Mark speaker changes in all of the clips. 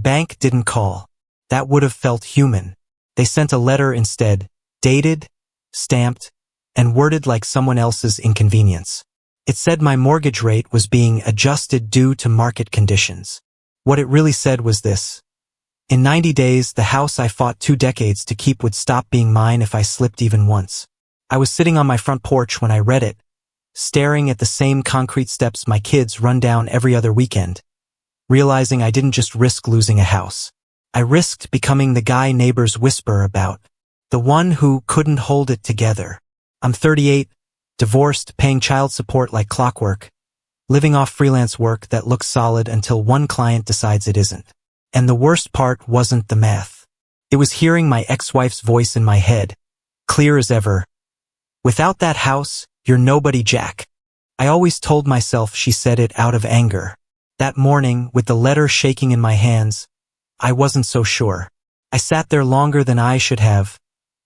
Speaker 1: bank didn't call. That would have felt human. They sent a letter instead, dated, stamped, and worded like someone else's inconvenience. It said my mortgage rate was being adjusted due to market conditions. What it really said was this: in 90 days, the house I fought 2 decades to keep would stop being mine if I slipped even once. I was sitting on my front porch when I read it, staring at the same concrete steps my kids run down every other weekend, realizing I didn't just risk losing a house. I risked becoming the guy neighbors whisper about, the one who couldn't hold it together. I'm 38, divorced, paying child support like clockwork, living off freelance work that looks solid until one client decides it isn't. And the worst part wasn't the math. It was hearing my ex-wife's voice in my head, clear as ever. Without that house, you're nobody, Jack. I always told myself she said it out of anger. That morning, with the letter shaking in my hands, I wasn't so sure. I sat there longer than I should have,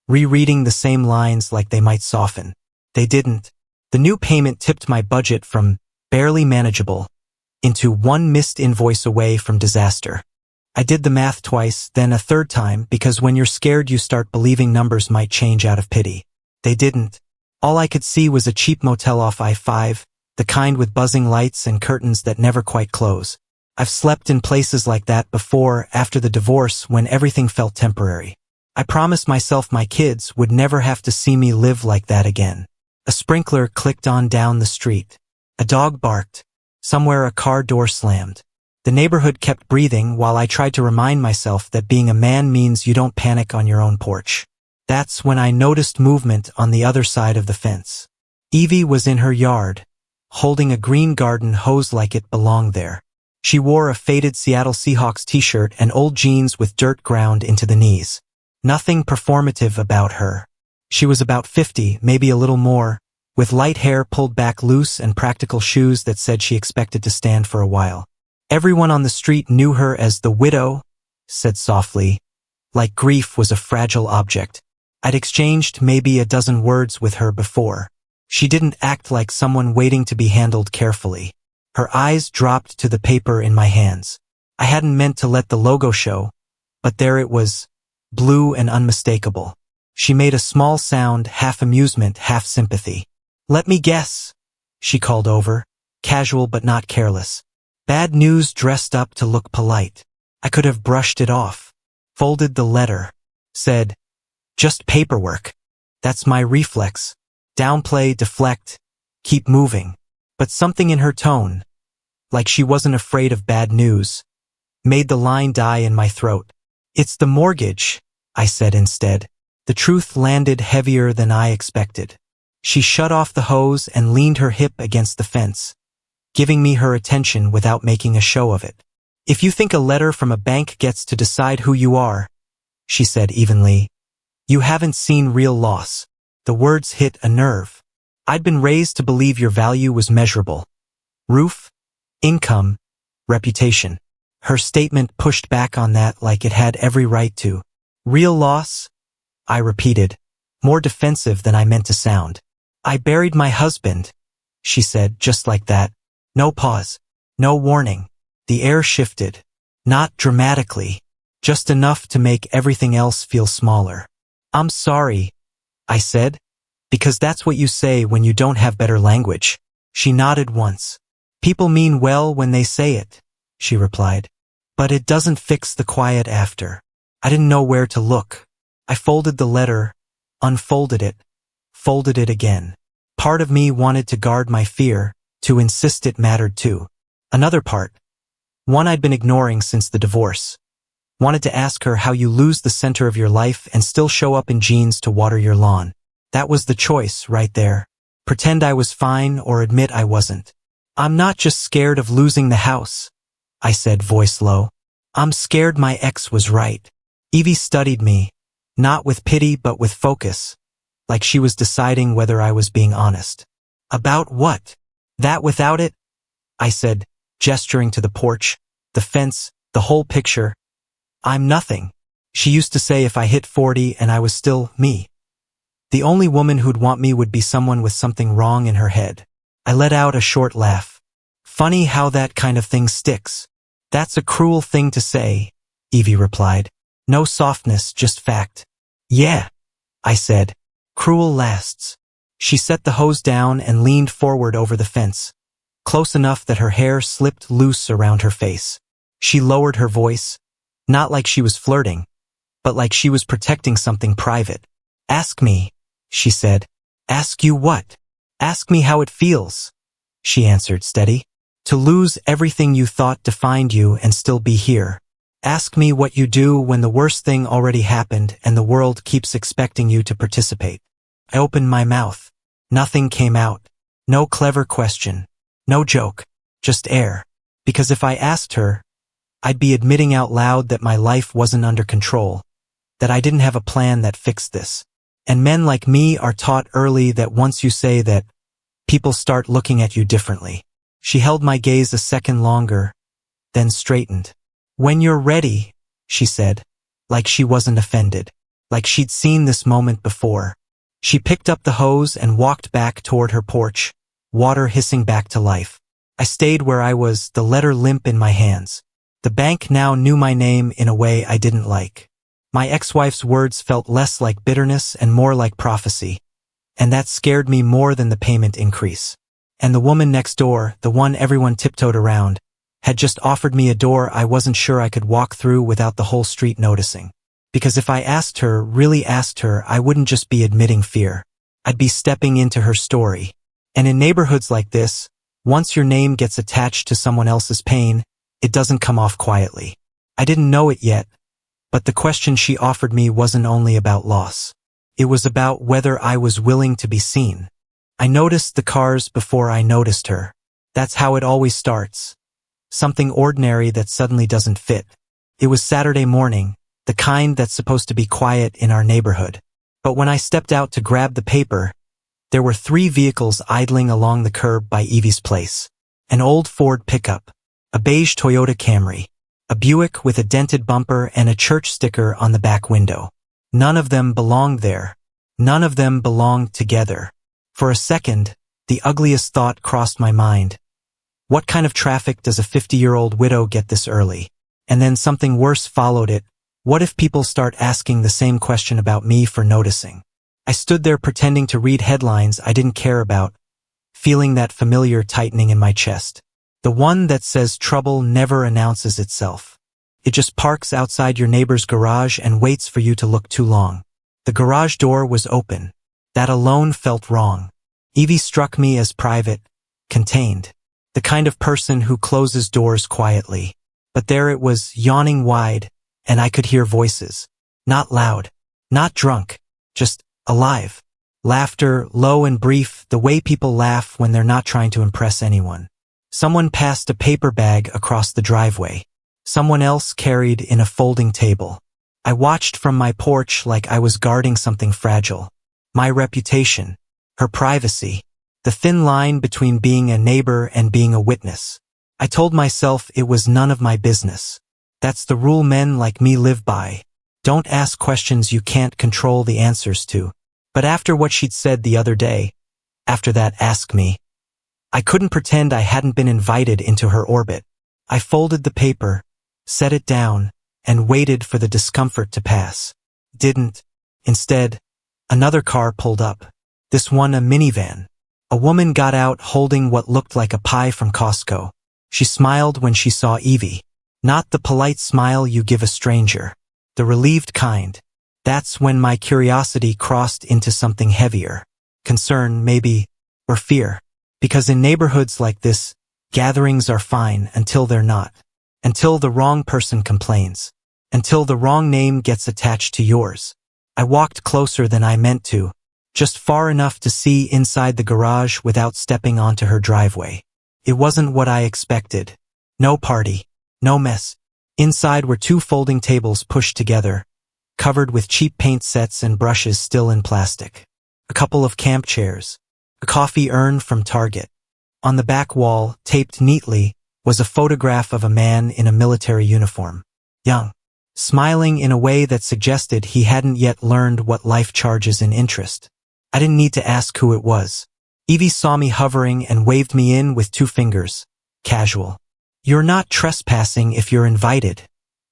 Speaker 1: rereading the same lines like they might soften. They didn't. The new payment tipped my budget from barely manageable into one missed invoice away from disaster. I did the math twice, then a third time, because when you're scared you start believing numbers might change out of pity. They didn't. All I could see was a cheap motel off I-5, the kind with buzzing lights and curtains that never quite close. I've slept in places like that before, after the divorce, when everything felt temporary. I promised myself my kids would never have to see me live like that again. A sprinkler clicked on down the street. A dog barked. Somewhere a car door slammed. The neighborhood kept breathing while I tried to remind myself that being a man means you don't panic on your own porch. That's when I noticed movement on the other side of the fence. Evie was in her yard, holding a green garden hose like it belonged there. She wore a faded Seattle Seahawks t-shirt and old jeans with dirt ground into the knees. Nothing performative about her. She was about 50, maybe a little more, with light hair pulled back loose and practical shoes that said she expected to stand for a while. Everyone on the street knew her as the widow, said softly, like grief was a fragile object. I'd exchanged maybe a dozen words with her before. She didn't act like someone waiting to be handled carefully. Her eyes dropped to the paper in my hands. I hadn't meant to let the logo show, but there it was, blue and unmistakable. She made a small sound, half amusement, half sympathy. Let me guess, she called over, casual but not careless. Bad news dressed up to look polite. I could have brushed it off. Folded the letter. Said, just paperwork. That's my reflex. Downplay, deflect, keep moving. But something in her tone, like she wasn't afraid of bad news, made the line die in my throat. It's the mortgage, I said instead. The truth landed heavier than I expected. She shut off the hose and leaned her hip against the fence, giving me her attention without making a show of it. If you think a letter from a bank gets to decide who you are, she said evenly, you haven't seen real loss. The words hit a nerve. I'd been raised to believe your value was measurable. Roof, income, reputation. Her statement pushed back on that like it had every right to. Real loss? I repeated, more defensive than I meant to sound. I buried my husband, she said, just like that. No pause. No warning. The air shifted. Not dramatically. Just enough to make everything else feel smaller. I'm sorry, I said, because that's what you say when you don't have better language. She nodded once. People mean well when they say it, she replied. But it doesn't fix the quiet after. I didn't know where to look. I folded the letter, unfolded it, folded it again. Part of me wanted to guard my fear, to insist it mattered too. Another part, one I'd been ignoring since the divorce, wanted to ask her how you lose the center of your life and still show up in jeans to water your lawn. That was the choice right there. Pretend I was fine or admit I wasn't. I'm not just scared of losing the house, I said, voice low. I'm scared my ex was right. Evie studied me, not with pity but with focus, like she was deciding whether I was being honest. About what? That without it? I said, gesturing to the porch, the fence, the whole picture. I'm nothing. She used to say if I hit 40 and I was still me, the only woman who'd want me would be someone with something wrong in her head. I let out a short laugh. Funny how that kind of thing sticks. That's a cruel thing to say, Evie replied. No softness, just fact. Yeah, I said. Cruel lasts. She set the hose down and leaned forward over the fence, close enough that her hair slipped loose around her face. She lowered her voice, not like she was flirting, but like she was protecting something private. Ask me, she said. Ask you what? Ask me how it feels, she answered, steady. To lose everything you thought defined you and still be here. Ask me what you do when the worst thing already happened and the world keeps expecting you to participate. I opened my mouth. Nothing came out. No clever question. No joke. Just air. Because if I asked her, I'd be admitting out loud that my life wasn't under control, that I didn't have a plan that fixed this. And men like me are taught early that once you say that, people start looking at you differently. She held my gaze a second longer, then straightened. When you're ready, she said, like she wasn't offended, like she'd seen this moment before. She picked up the hose and walked back toward her porch, water hissing back to life. I stayed where I was, the letter limp in my hands. The bank now knew my name in a way I didn't like. My ex-wife's words felt less like bitterness and more like prophecy, and that scared me more than the payment increase. And the woman next door, the one everyone tiptoed around, had just offered me a door I wasn't sure I could walk through without the whole street noticing. Because if I asked her, really asked her, I wouldn't just be admitting fear. I'd be stepping into her story. And in neighborhoods like this, once your name gets attached to someone else's pain, it doesn't come off quietly. I didn't know it yet, but the question she offered me wasn't only about loss. It was about whether I was willing to be seen. I noticed the cars before I noticed her. That's how it always starts. Something ordinary that suddenly doesn't fit. It was Saturday morning, the kind that's supposed to be quiet in our neighborhood. But when I stepped out to grab the paper, there were 3 vehicles idling along the curb by Evie's place. An old Ford pickup, a beige Toyota Camry, a Buick with a dented bumper and a church sticker on the back window. None of them belonged there. None of them belonged together. For a second, the ugliest thought crossed my mind. What kind of traffic does a 50-year-old widow get this early? And then something worse followed it. What if people start asking the same question about me for noticing? I stood there pretending to read headlines I didn't care about, feeling that familiar tightening in my chest. The one that says trouble never announces itself. It just parks outside your neighbor's garage and waits for you to look too long. The garage door was open. That alone felt wrong. Evie struck me as private, contained. The kind of person who closes doors quietly. But there it was, yawning wide, and I could hear voices. Not loud, not drunk, just alive. Laughter, low and brief, the way people laugh when they're not trying to impress anyone. Someone passed a paper bag across the driveway. Someone else carried in a folding table. I watched from my porch like I was guarding something fragile. My reputation, her privacy, the thin line between being a neighbor and being a witness. I told myself it was none of my business. That's the rule men like me live by. Don't ask questions you can't control the answers to. But after what she'd said the other day, after that ask me, I couldn't pretend I hadn't been invited into her orbit. I folded the paper, set it down, and waited for the discomfort to pass. Didn't. Instead, another car pulled up. This one a minivan. A woman got out holding what looked like a pie from Costco. She smiled when she saw Evie. Not the polite smile you give a stranger. The relieved kind. That's when my curiosity crossed into something heavier. Concern, maybe, or fear. Because in neighborhoods like this, gatherings are fine until they're not. Until the wrong person complains. Until the wrong name gets attached to yours. I walked closer than I meant to, just far enough to see inside the garage without stepping onto her driveway. It wasn't what I expected. No party. No mess. Inside were 2 folding tables pushed together, covered with cheap paint sets and brushes still in plastic. A couple of camp chairs. A coffee urn from Target. On the back wall, taped neatly, was a photograph of a man in a military uniform. Young. Smiling in a way that suggested he hadn't yet learned what life charges in interest. I didn't need to ask who it was. Evie saw me hovering and waved me in with 2 fingers. Casual. You're not trespassing if you're invited,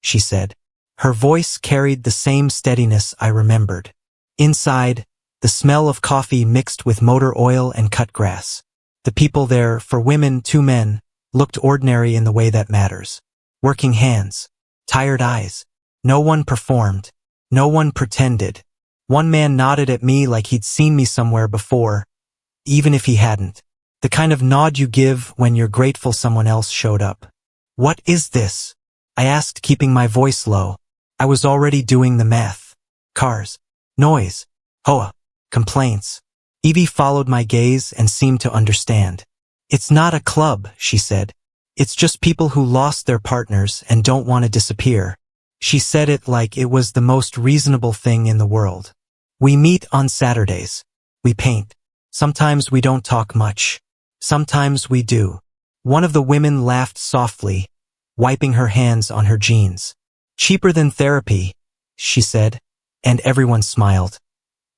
Speaker 1: she said. Her voice carried the same steadiness I remembered. Inside, the smell of coffee mixed with motor oil and cut grass. The people there, for women, 2 men, looked ordinary in the way that matters. Working hands, tired eyes. No one performed. No one pretended. One man nodded at me like he'd seen me somewhere before, even if he hadn't. The kind of nod you give when you're grateful someone else showed up. "What is this?" I asked, keeping my voice low. I was already doing the math. Cars. Noise. Hoa. Complaints. Evie followed my gaze and seemed to understand. "It's not a club," she said. "It's just people who lost their partners and don't want to disappear." She said it like it was the most reasonable thing in the world. "We meet on Saturdays. We paint. Sometimes we don't talk much. Sometimes we do." One of the women laughed softly, wiping her hands on her jeans. "Cheaper than therapy," she said, and everyone smiled.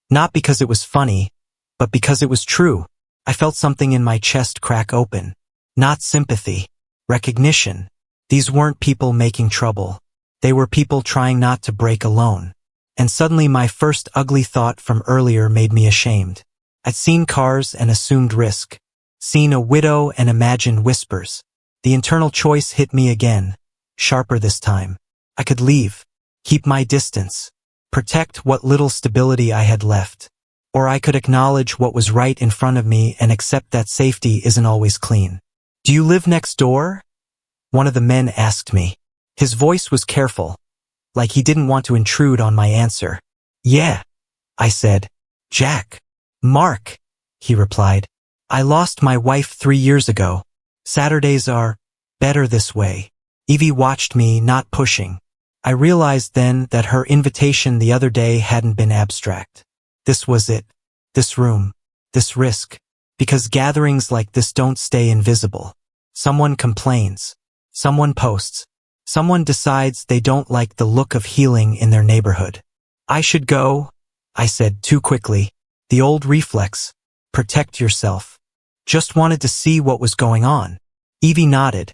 Speaker 1: Not because it was funny, but because it was true. I felt something in my chest crack open. Not sympathy. Recognition. These weren't people making trouble. They were people trying not to break alone. And suddenly my first ugly thought from earlier made me ashamed. I'd seen cars and assumed risk. Seen a widow and imagined whispers. The internal choice hit me again, sharper this time. I could leave, keep my distance, protect what little stability I had left. Or I could acknowledge what was right in front of me and accept that safety isn't always clean. "Do you live next door?" one of the men asked me. His voice was careful, like he didn't want to intrude on my answer. "Yeah," I said. "Jack." "Mark," he replied. "I lost my wife 3 years ago. Saturdays are better this way." Evie watched me, not pushing. I realized then that her invitation the other day hadn't been abstract. This was it. This room. This risk. Because gatherings like this don't stay invisible. Someone complains. Someone posts. Someone decides they don't like the look of healing in their neighborhood. "I should go," I said too quickly. The old reflex. Protect yourself. Just wanted to see what was going on. Evie nodded,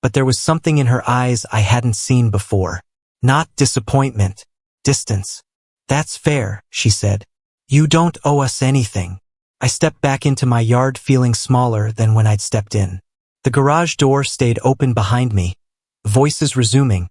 Speaker 1: but there was something in her eyes I hadn't seen before. Not disappointment. Distance. "That's fair," she said. "You don't owe us anything." I stepped back into my yard feeling smaller than when I'd stepped in. The garage door stayed open behind me, voices resuming,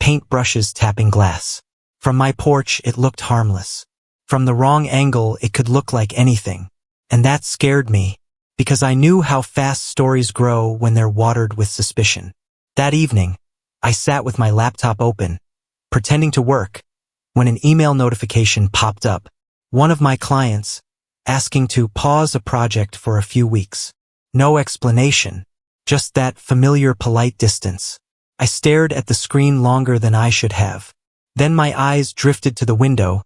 Speaker 1: paintbrushes tapping glass. From my porch it looked harmless. From the wrong angle it could look like anything. And that scared me, because I knew how fast stories grow when they're watered with suspicion. That evening, I sat with my laptop open, pretending to work, when an email notification popped up. One of my clients, asking to pause a project for a few weeks. No explanation, just that familiar polite distance. I stared at the screen longer than I should have. Then my eyes drifted to the window,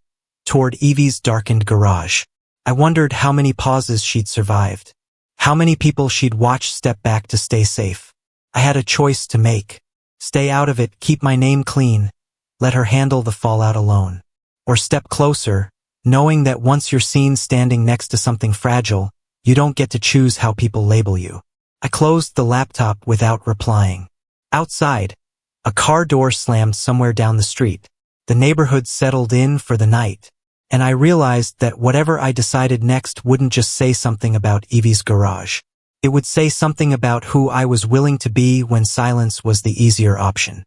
Speaker 1: toward Evie's darkened garage. I wondered how many pauses she'd survived. How many people she'd watched step back to stay safe. I had a choice to make. Stay out of it, keep my name clean, let her handle the fallout alone. Or step closer, knowing that once you're seen standing next to something fragile, you don't get to choose how people label you. I closed the laptop without replying. Outside, a car door slammed somewhere down the street. The neighborhood settled in for the night, and I realized that whatever I decided next wouldn't just say something about Evie's garage. It would say something about who I was willing to be when silence was the easier option.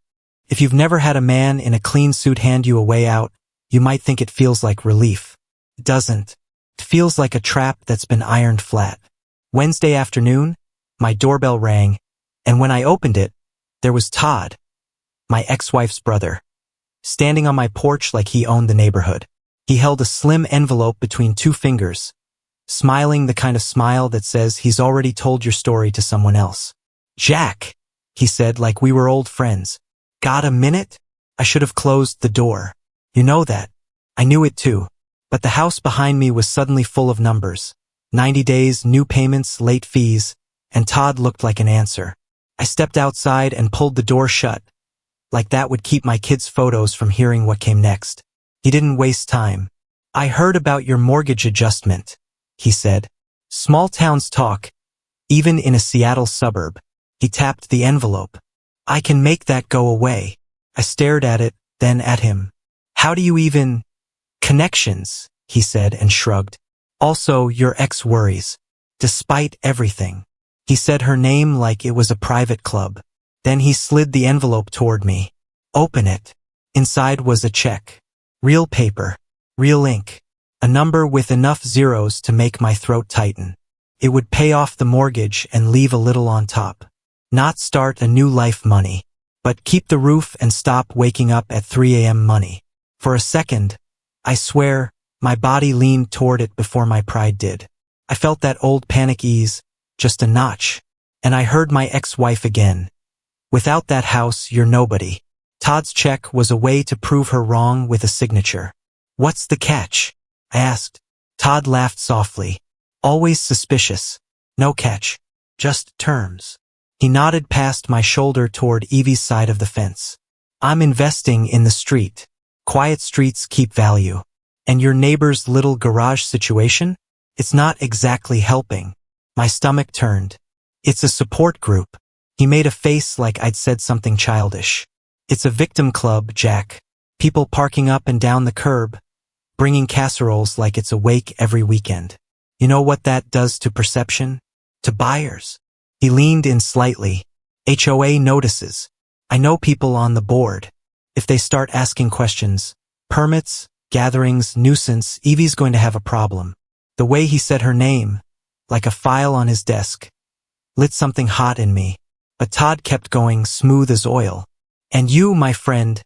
Speaker 1: If you've never had a man in a clean suit hand you a way out, you might think it feels like relief. It doesn't. It feels like a trap that's been ironed flat. Wednesday afternoon, my doorbell rang, and when I opened it, there was Todd, my ex-wife's brother, standing on my porch like he owned the neighborhood. He held a slim envelope between 2 fingers, smiling the kind of smile that says he's already told your story to someone else. "Jack," he said like we were old friends. "Got a minute?" I should have closed the door. You know that. I knew it too. But the house behind me was suddenly full of numbers. 90 days, new payments, late fees, and Todd looked like an answer. I stepped outside and pulled the door shut, like that would keep my kids' photos from hearing what came next. He didn't waste time. "I heard about your mortgage adjustment," he said. "Small towns talk, even in a Seattle suburb." He tapped the envelope. "I can make that go away." I stared at it, then at him. How do you even... Connections, he said and shrugged. Also, your ex worries. Despite everything. He said her name like it was a private club. Then he slid the envelope toward me. Open it. Inside was a check. Real paper. Real ink. A number with enough zeros to make my throat tighten. It would pay off the mortgage and leave a little on top. Not start a new life money, but keep the roof and stop waking up at 3 a.m. money. For a second, I swear, my body leaned toward it before my pride did. I felt that old panic ease, just a notch, and I heard my ex-wife again. Without that house, you're nobody. Todd's check was a way to prove her wrong with a signature. What's the catch? I asked. Todd laughed softly. Always suspicious. No catch. Just terms. He nodded past my shoulder toward Evie's side of the fence. I'm investing in the street. Quiet streets keep value. And your neighbor's little garage situation? It's not exactly helping. My stomach turned. It's a support group. He made a face like I'd said something childish. It's a victim club, Jack. People parking up and down the curb, bringing casseroles like it's a wake every weekend. You know what that does to perception? To buyers. He leaned in slightly. HOA notices. I know people on the board. If they start asking questions, permits, gatherings, nuisance, Evie's going to have a problem. The way he said her name, like a file on his desk, lit something hot in me. But Todd kept going, smooth as oil. And you, my friend,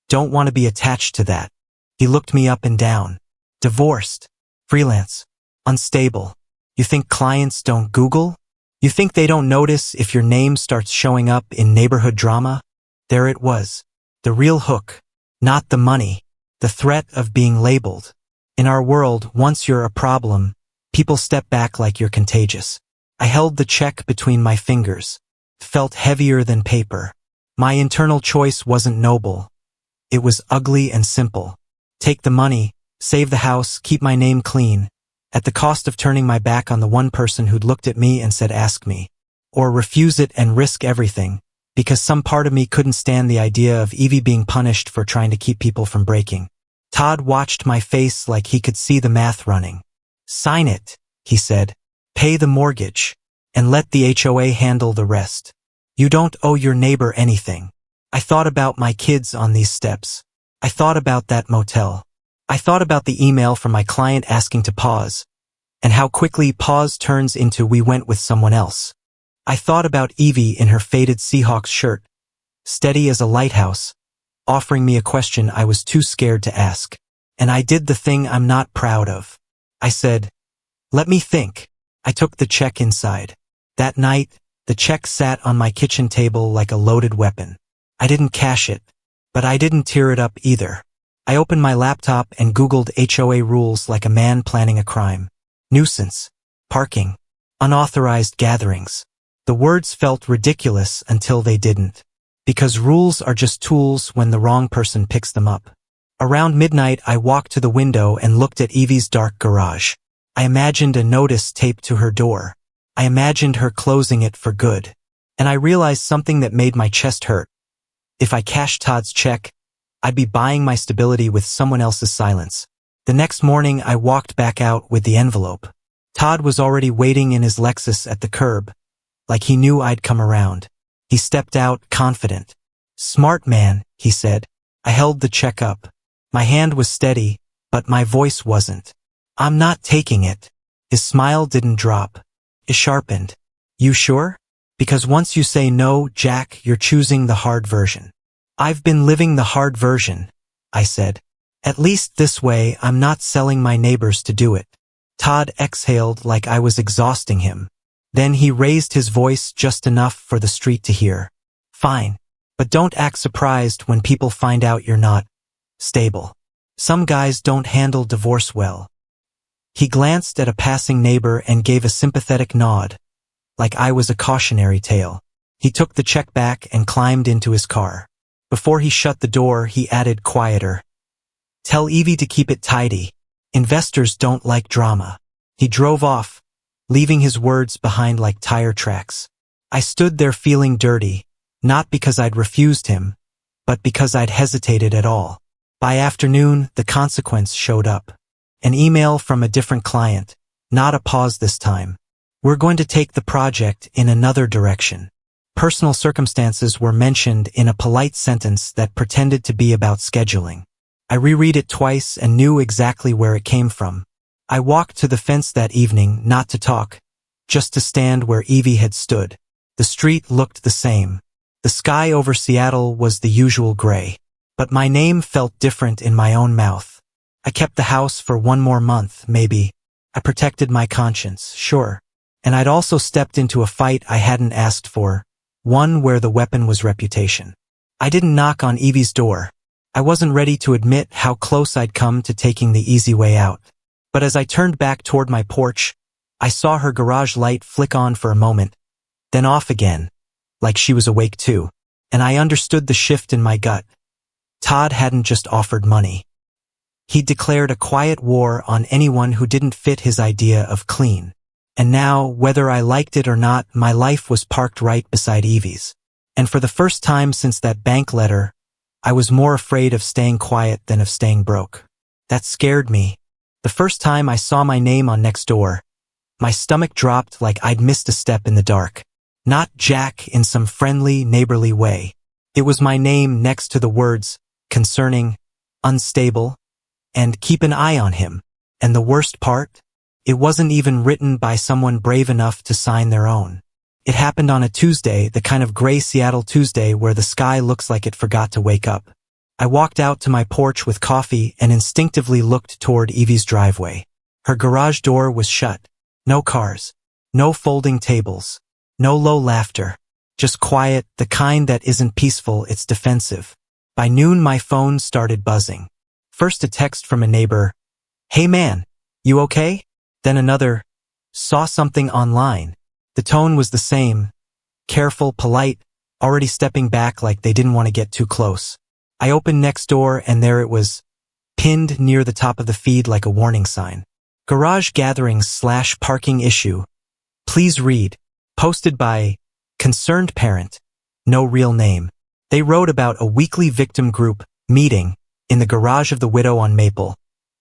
Speaker 1: don't want to be attached to that. He looked me up and down. Divorced. Freelance. Unstable. You think clients don't Google? You think they don't notice if your name starts showing up in neighborhood drama? There it was. The real hook. Not the money. The threat of being labeled. In our world, once you're a problem, people step back like you're contagious. I held the check between my fingers. Felt heavier than paper. My internal choice wasn't noble. It was ugly and simple. Take the money, save the house, keep my name clean, at the cost of turning my back on the one person who'd looked at me and said ask me. Or refuse it and risk everything, because some part of me couldn't stand the idea of Evie being punished for trying to keep people from breaking. Todd watched my face like he could see the math running. Sign it, he said. Pay the mortgage, and let the HOA handle the rest. You don't owe your neighbor anything. I thought about my kids on these steps. I thought about that motel. I thought about the email from my client asking to pause, and how quickly pause turns into we went with someone else. I thought about Evie in her faded Seahawks shirt, steady as a lighthouse, offering me a question I was too scared to ask. And I did the thing I'm not proud of. I said, let me think. I took the check inside. That night, the check sat on my kitchen table like a loaded weapon. I didn't cash it, but I didn't tear it up either. I opened my laptop and Googled HOA rules like a man planning a crime. Nuisance, parking, unauthorized gatherings. The words felt ridiculous until they didn't. Because rules are just tools when the wrong person picks them up. Around midnight, I walked to the window and looked at Evie's dark garage. I imagined a notice taped to her door. I imagined her closing it for good. And I realized something that made my chest hurt. If I cashed Todd's check, I'd be buying my stability with someone else's silence. The next morning, I walked back out with the envelope. Todd was already waiting in his Lexus at the curb, like he knew I'd come around. He stepped out, confident. Smart man, he said. I held the check up. My hand was steady, but my voice wasn't. I'm not taking it. His smile didn't drop. It sharpened. You sure? Because once you say no, Jack, you're choosing the hard version. I've been living the hard version, I said. At least this way, I'm not selling my neighbors to do it. Todd exhaled like I was exhausting him. Then he raised his voice just enough for the street to hear. Fine, but don't act surprised when people find out you're not stable. Some guys don't handle divorce well. He glanced at a passing neighbor and gave a sympathetic nod, like I was a cautionary tale. He took the check back and climbed into his car. Before he shut the door, he added quieter. Tell Evie to keep it tidy. Investors don't like drama. He drove off, leaving his words behind like tire tracks. I stood there feeling dirty, not because I'd refused him, but because I'd hesitated at all. By afternoon, the consequence showed up. An email from a different client, not a pause this time. We're going to take the project in another direction. Personal circumstances were mentioned in a polite sentence that pretended to be about scheduling. I reread it twice and knew exactly where it came from. I walked to the fence that evening not to talk, just to stand where Evie had stood. The street looked the same. The sky over Seattle was the usual gray. But my name felt different in my own mouth. I kept the house for one more month, maybe. I protected my conscience, sure. And I'd also stepped into a fight I hadn't asked for, one where the weapon was reputation. I didn't knock on Evie's door. I wasn't ready to admit how close I'd come to taking the easy way out. But as I turned back toward my porch, I saw her garage light flick on for a moment, then off again, like she was awake too. And I understood the shift in my gut. Todd hadn't just offered money. He'd declared a quiet war on anyone who didn't fit his idea of clean. And now, whether I liked it or not, my life was parked right beside Evie's. And for the first time since that bank letter, I was more afraid of staying quiet than of staying broke. That scared me. The first time I saw my name on Nextdoor, my stomach dropped like I'd missed a step in the dark. Not Jack in some friendly, neighborly way. It was my name next to the words, concerning, unstable, and keep an eye on him. And the worst part? It wasn't even written by someone brave enough to sign their own. It happened on a Tuesday, the kind of gray Seattle Tuesday where the sky looks like it forgot to wake up. I walked out to my porch with coffee and instinctively looked toward Evie's driveway. Her garage door was shut. No cars. No folding tables. No low laughter. Just quiet, the kind that isn't peaceful, it's defensive. By noon my phone started buzzing. First a text from a neighbor. Hey man, you okay? Then another, saw something online. The tone was the same. Careful, polite, already stepping back like they didn't want to get too close. I opened Nextdoor and there it was, pinned near the top of the feed like a warning sign. Garage gatherings/parking issue. Please read. Posted by concerned parent. No real name. They wrote about a weekly victim group meeting in the garage of the widow on Maple.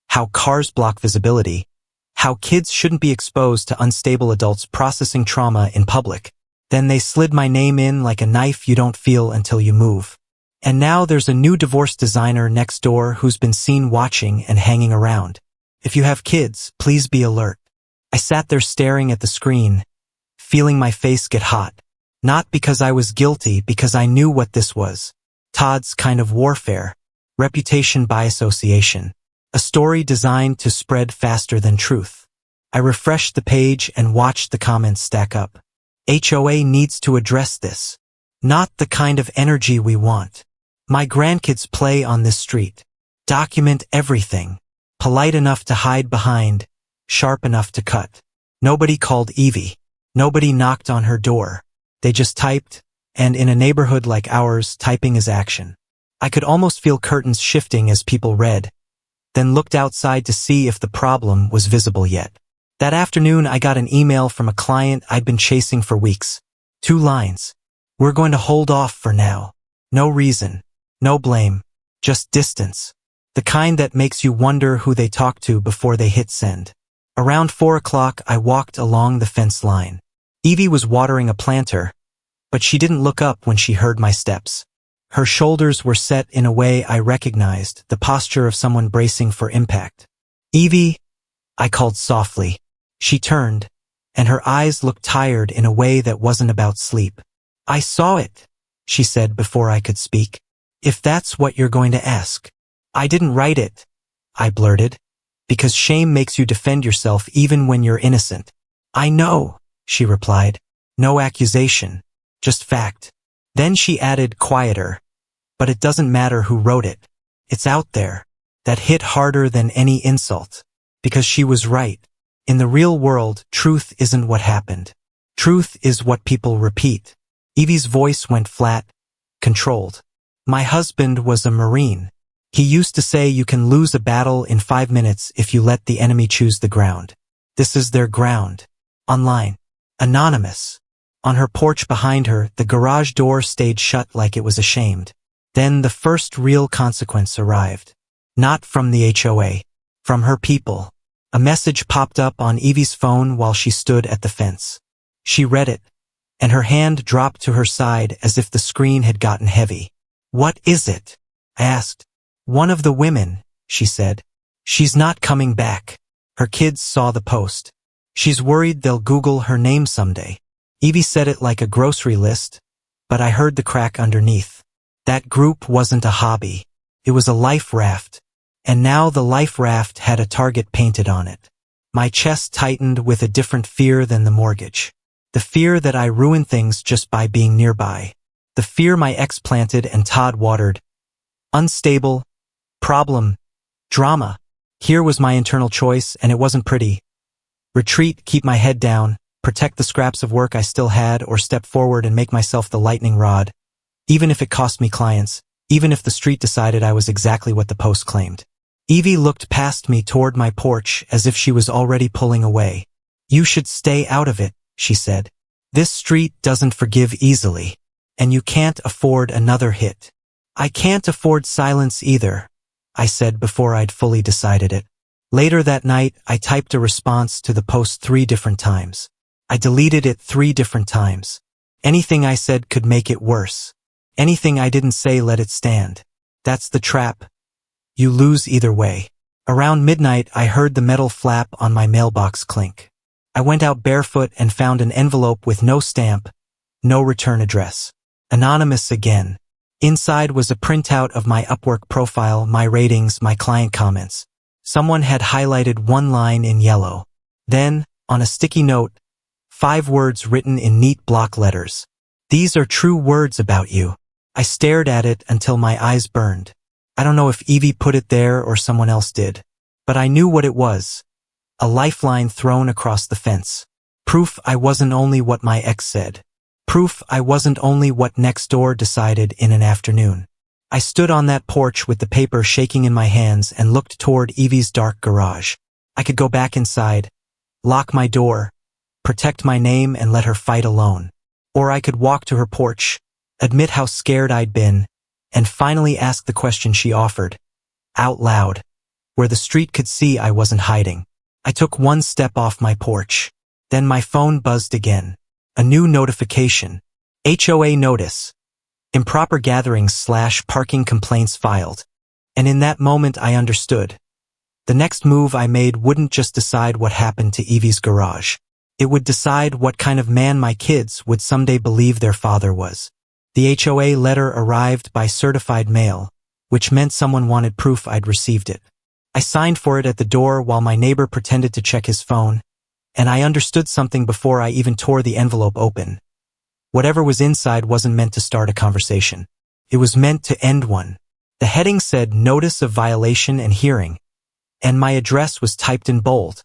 Speaker 1: How cars block visibility. How kids shouldn't be exposed to unstable adults processing trauma in public. Then they slid my name in like a knife you don't feel until you move. And now there's a new divorce designer next door who's been seen watching and hanging around. If you have kids, please be alert. I sat there staring at the screen, feeling my face get hot. Not because I was guilty, because I knew what this was. Todd's kind of warfare. Reputation by association. A story designed to spread faster than truth. I refreshed the page and watched the comments stack up. HOA needs to address this. Not the kind of energy we want. My grandkids play on this street. Document everything. Polite enough to hide behind, sharp enough to cut. Nobody called Evie. Nobody knocked on her door. They just typed, and in a neighborhood like ours, typing is action. I could almost feel curtains shifting as people read, then looked outside to see if the problem was visible yet. That afternoon, I got an email from a client I'd been chasing for weeks. 2 lines. We're going to hold off for now. No reason. No blame. Just distance. The kind that makes you wonder who they talk to before they hit send. Around 4 o'clock, I walked along the fence line. Evie was watering a planter, but she didn't look up when she heard my steps. Her shoulders were set in a way I recognized, the posture of someone bracing for impact. Evie, I called softly. She turned, and her eyes looked tired in a way that wasn't about sleep. I saw it, she said before I could speak. If that's what you're going to ask. I didn't write it, I blurted, because shame makes you defend yourself even when you're innocent. I know, she replied. No accusation, just fact. Then she added, quieter. But it doesn't matter who wrote it. It's out there. That hit harder than any insult. Because she was right. In the real world, truth isn't what happened. Truth is what people repeat. Evie's voice went flat, controlled. My husband was a Marine. He used to say you can lose a battle in 5 minutes if you let the enemy choose the ground. This is their ground. Online. Anonymous. On her porch behind her, the garage door stayed shut like it was ashamed. Then the first real consequence arrived. Not from the HOA. From her people. A message popped up on Evie's phone while she stood at the fence. She read it, and her hand dropped to her side as if the screen had gotten heavy. "What is it?" I asked. "One of the women," she said. "She's not coming back." Her kids saw the post. "She's worried they'll Google her name someday." Evie said it like a grocery list, but I heard the crack underneath. That group wasn't a hobby. It was a life raft. And now the life raft had a target painted on it. My chest tightened with a different fear than the mortgage. The fear that I ruined things just by being nearby. The fear my ex planted and Todd watered. Unstable. Problem. Drama. Here was my internal choice, and it wasn't pretty. Retreat, keep my head down, protect the scraps of work I still had, or step forward and make myself the lightning rod. Even if it cost me clients, even if the street decided I was exactly what the post claimed. Evie looked past me toward my porch as if she was already pulling away. "You should stay out of it," she said. "This street doesn't forgive easily. And you can't afford another hit." "I can't afford silence either," I said before I'd fully decided it. Later that night, I typed a response to the post 3 different times. I deleted it 3 different times. Anything I said could make it worse. Anything I didn't say, let it stand. That's the trap. You lose either way. Around midnight, I heard the metal flap on my mailbox clink. I went out barefoot and found an envelope with no stamp, no return address. Anonymous again. Inside was a printout of my Upwork profile, my ratings, my client comments. Someone had highlighted one line in yellow. Then, on a sticky note, 5 words written in neat block letters. "These are true words about you." I stared at it until my eyes burned. I don't know if Evie put it there or someone else did. But I knew what it was. A lifeline thrown across the fence. Proof I wasn't only what my ex said. Proof I wasn't only what next door decided in an afternoon. I stood on that porch with the paper shaking in my hands and looked toward Evie's dark garage. I could go back inside, lock my door, protect my name and let her fight alone. Or I could walk to her porch, admit how scared I'd been, and finally ask the question she offered, out loud, where the street could see I wasn't hiding. I took 1 step off my porch. Then my phone buzzed again. A new notification. HOA notice. Improper gatherings / parking complaints filed. And in that moment I understood. The next move I made wouldn't just decide what happened to Evie's garage. It would decide what kind of man my kids would someday believe their father was. The HOA letter arrived by certified mail, which meant someone wanted proof I'd received it. I signed for it at the door while my neighbor pretended to check his phone, and I understood something before I even tore the envelope open. Whatever was inside wasn't meant to start a conversation. It was meant to end one. The heading said Notice of Violation and Hearing, and my address was typed in bold,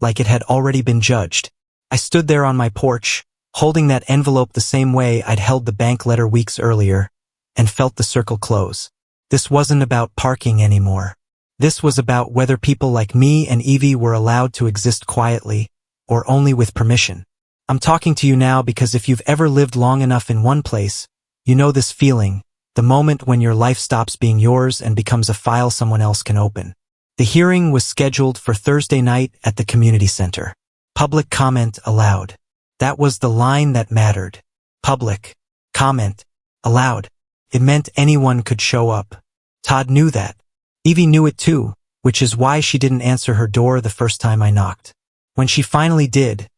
Speaker 1: like it had already been judged. I stood there on my porch, holding that envelope the same way I'd held the bank letter weeks earlier, and felt the circle close. This wasn't about parking anymore. This was about whether people like me and Evie were allowed to exist quietly, or only with permission. I'm talking to you now because if you've ever lived long enough in one place, you know this feeling, the moment when your life stops being yours and becomes a file someone else can open. The hearing was scheduled for Thursday night at the community center. Public comment allowed. That was the line that mattered. Public comment allowed. It meant anyone could show up. Todd knew that. Evie knew it too, which is why she didn't answer her door the first time I knocked. When she finally did,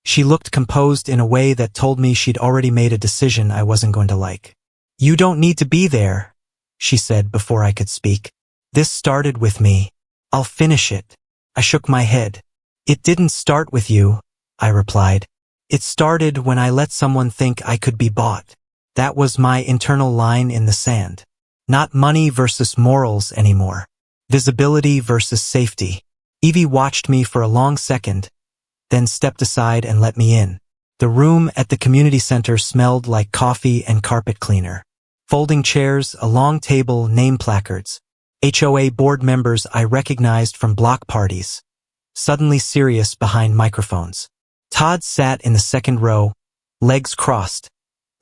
Speaker 1: she looked composed in a way that told me she'd already made a decision I wasn't going to like. "You don't need to be there," she said before I could speak. "This started with me. I'll finish it." I shook my head. "It didn't start with you," I replied. "It started when I let someone think I could be bought." That was my internal line in the sand. Not money versus morals anymore. Visibility versus safety. Evie watched me for a long second, then stepped aside and let me in. The room at the community center smelled like coffee and carpet cleaner. Folding chairs, a long table, name placards. HOA board members I recognized from block parties. Suddenly serious behind microphones. Todd sat in the second row, legs crossed,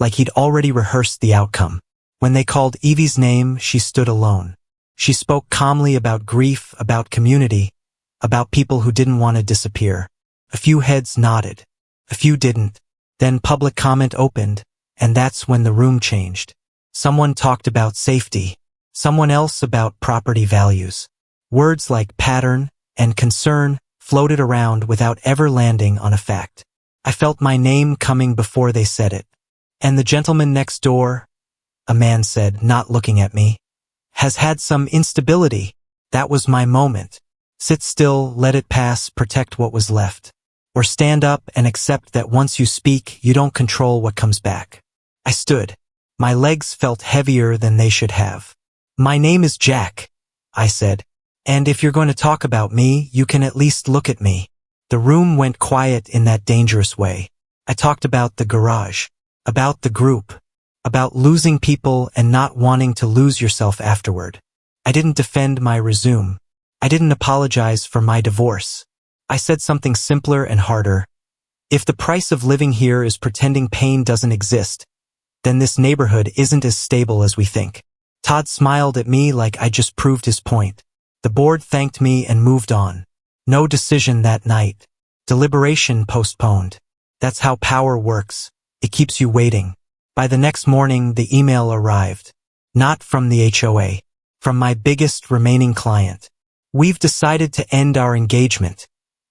Speaker 1: like he'd already rehearsed the outcome. When they called Evie's name, she stood alone. She spoke calmly about grief, about community, about people who didn't want to disappear. A few heads nodded. A few didn't. Then public comment opened, and that's when the room changed. Someone talked about safety. Someone else about property values. Words like pattern and concern floated around without ever landing on a fact. I felt my name coming before they said it. And the gentleman next door, a man said, not looking at me, has had some instability. That was my moment. Sit still, let it pass, protect what was left. Or stand up and accept that once you speak, you don't control what comes back. I stood. My legs felt heavier than they should have. My name is Jack, I said. And if you're going to talk about me, you can at least look at me. The room went quiet in that dangerous way. I talked about the garage, about the group, about losing people and not wanting to lose yourself afterward. I didn't defend my resume. I didn't apologize for my divorce. I said something simpler and harder. If the price of living here is pretending pain doesn't exist, then this neighborhood isn't as stable as we think. Todd smiled at me like I just proved his point. The board thanked me and moved on. No decision that night. Deliberation postponed. That's how power works. It keeps you waiting. By the next morning, the email arrived. Not from the HOA. From my biggest remaining client. We've decided to end our engagement,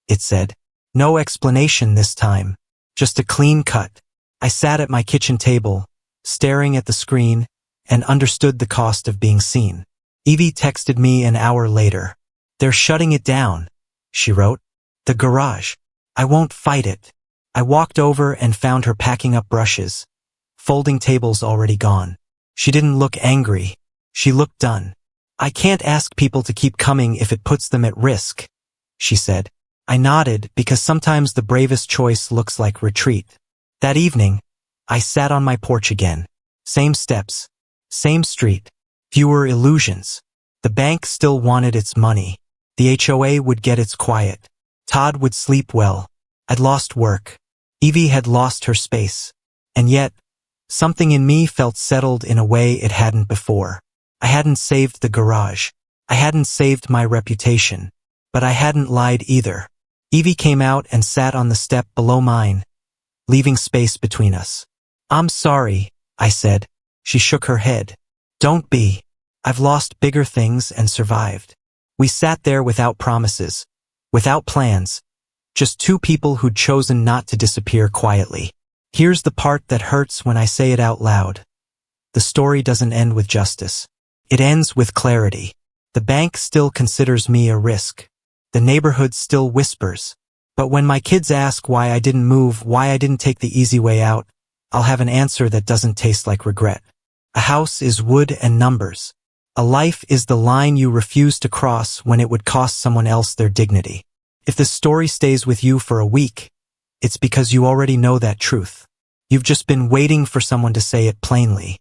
Speaker 1: it said. No explanation this time. Just a clean cut. I sat at my kitchen table, staring at the screen, and understood the cost of being seen. Evie texted me an hour later. They're shutting it down, she wrote. The garage. I won't fight it. I walked over and found her packing up brushes. Folding tables already gone. She didn't look angry. She looked done. I can't ask people to keep coming if it puts them at risk, she said. I nodded because sometimes the bravest choice looks like retreat. That evening, I sat on my porch again. Same steps. Same street. Fewer illusions. The bank still wanted its money. The HOA would get its quiet. Todd would sleep well. I'd lost work. Evie had lost her space. And yet, something in me felt settled in a way it hadn't before. I hadn't saved the garage. I hadn't saved my reputation. But I hadn't lied either. Evie came out and sat on the step below mine, leaving space between us. I'm sorry, I said. She shook her head. Don't be. I've lost bigger things and survived. We sat there without promises, without plans, just two people who'd chosen not to disappear quietly. Here's the part that hurts when I say it out loud. The story doesn't end with justice. It ends with clarity. The bank still considers me a risk. The neighborhood still whispers. But when my kids ask why I didn't move, why I didn't take the easy way out, I'll have an answer that doesn't taste like regret. A house is wood and numbers. A life is the line you refuse to cross when it would cost someone else their dignity. If the story stays with you for a week, it's because you already know that truth. You've just been waiting for someone to say it plainly.